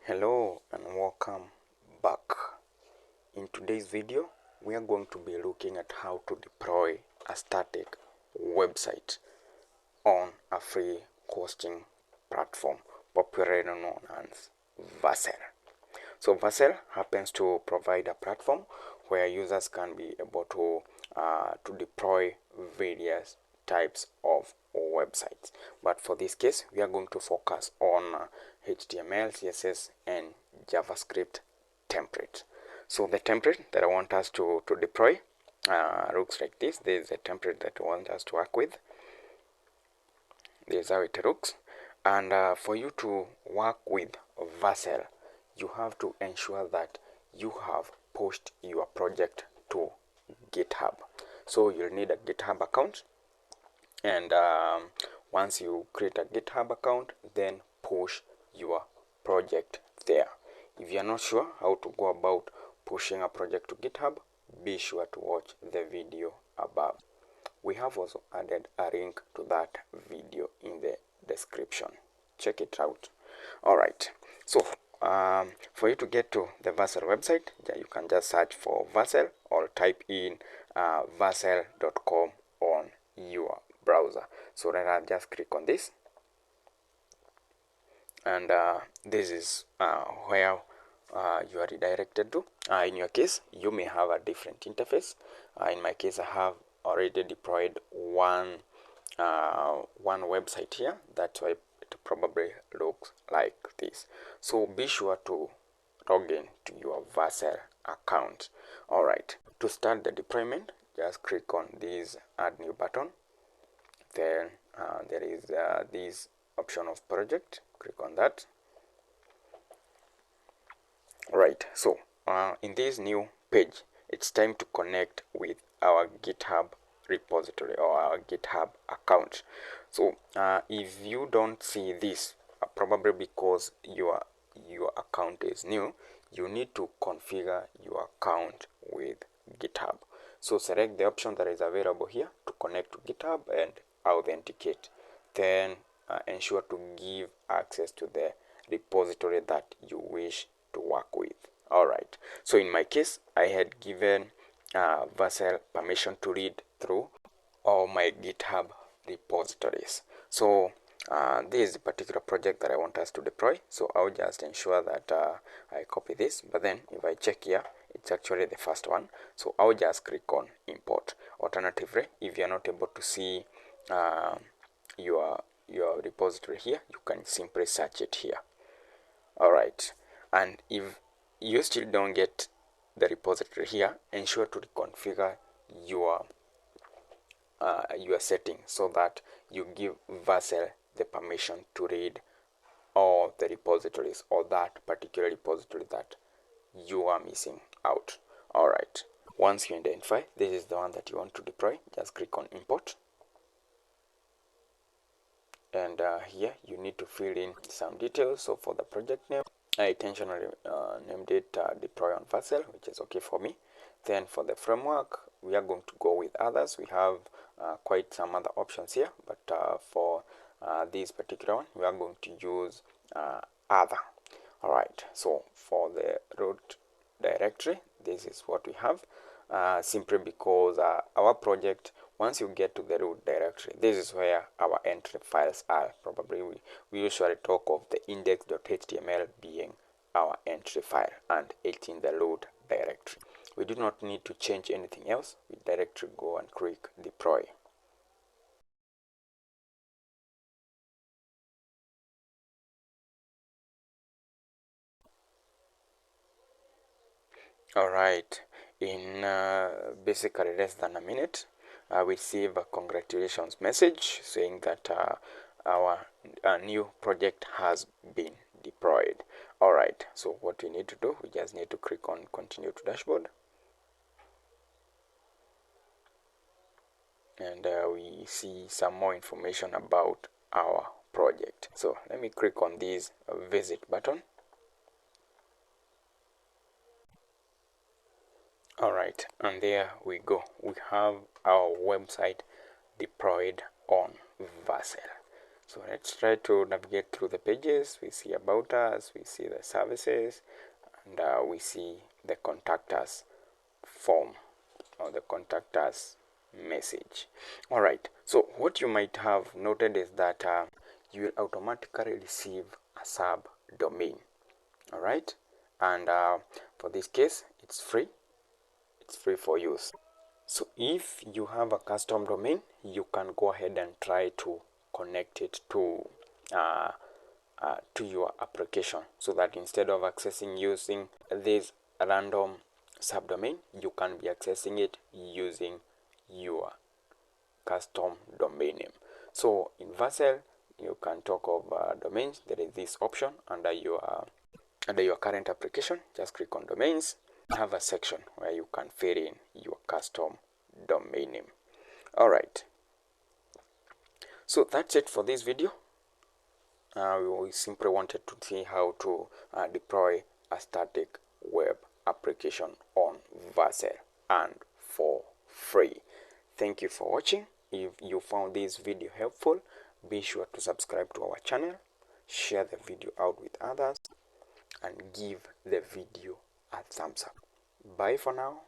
Hello and welcome back. In today's video, we are going to be looking at how to deploy a static website on a free hosting platform popularly known as Vercel. So Vercel happens to provide a platform where users can be able to deploy various types of websites. But for this case, we are going to focus on HTML, CSS, and JavaScript template. So the template that I want us to deploy looks like this. This is a template that I want us to work with. This is how it looks. And for you to work with Vercel, you have to ensure that you have pushed your project to GitHub. So you'll need a GitHub account, and once you create a GitHub account, then push your project there. If you are not sure how to go about pushing a project to GitHub, be sure to watch the video above. We have also added a link to that video in the description. Check it out. Alright, so for you to get to the Vercel website, you can just search for Vercel or type in vercel.com on your browser. So then I'll just click on this, and this is where you are redirected to. In your case, you may have a different interface. In my case, I have already deployed one website here. That's why it probably looks like this. So be sure to log in to your Vercel account. Alright, to start the deployment, just click on this add new button. Then there is this option of project. Click on that. Right, so in this new page, it's time to connect with our GitHub repository or our GitHub account. So if you don't see this, probably because your account is new, you need to configure your account with GitHub. So select the option that is available here to connect to GitHub and authenticate. Then ensure to give access to the repository that you wish to work with. Alright, so in my case, I had given Vercel permission to read through all my GitHub repositories. So this is the particular project that I want us to deploy. So I'll just ensure that I copy this, but then if I check here, it's actually the first one. So I'll just click on import. Alternatively, if you're not able to see your repository here, you can simply search it here. Alright, and if you still don't get the repository here, ensure to reconfigure your setting so that you give Vercel the permission to read all the repositories or that particular repository that you are missing out. Alright, once you identify this is the one that you want to deploy, just click on import. And here you need to fill in some details. So for the project name, I intentionally named it deploy on Vercel, which is okay for me. Then for the framework, we are going to go with others. We have quite some other options here, but for this particular one, we are going to use other. Alright, so for the root directory, this is what we have. Simply because our project, once you get to the root directory, this is where our entry files are. Probably we usually talk of the index.html being our entry file, and it's in the root directory. We do not need to change anything else. We directly go and click deploy. Alright, in basically less than a minute, I receive a congratulations message saying that our new project has been deployed. Alright, so what we need to do, we just need to click on continue to dashboard. And we see some more information about our project. So let me click on this visit button. Alright, and there we go. We have our website deployed on Vercel. So let's try to navigate through the pages. We see about us, we see the services, and we see the contact us form or the contact us message. All right, so what you might have noted is that you will automatically receive a subdomain. All right, and for this case it's free for use. So if you have a custom domain, you can go ahead and try to connect it to your application, so that instead of accessing using this random subdomain, you can be accessing it using your custom domain name. So in Vercel, you can talk of domains. There is this option under your current application. Just click on domains. Have a section where you can fill in your custom domain name. All right. So that's it for this video. We simply wanted to see how to deploy a static web application on Vercel and for free. Thank you for watching. If you found this video helpful, be sure to subscribe to our channel, share the video out with others, and give the video a thumbs up. Bye for now.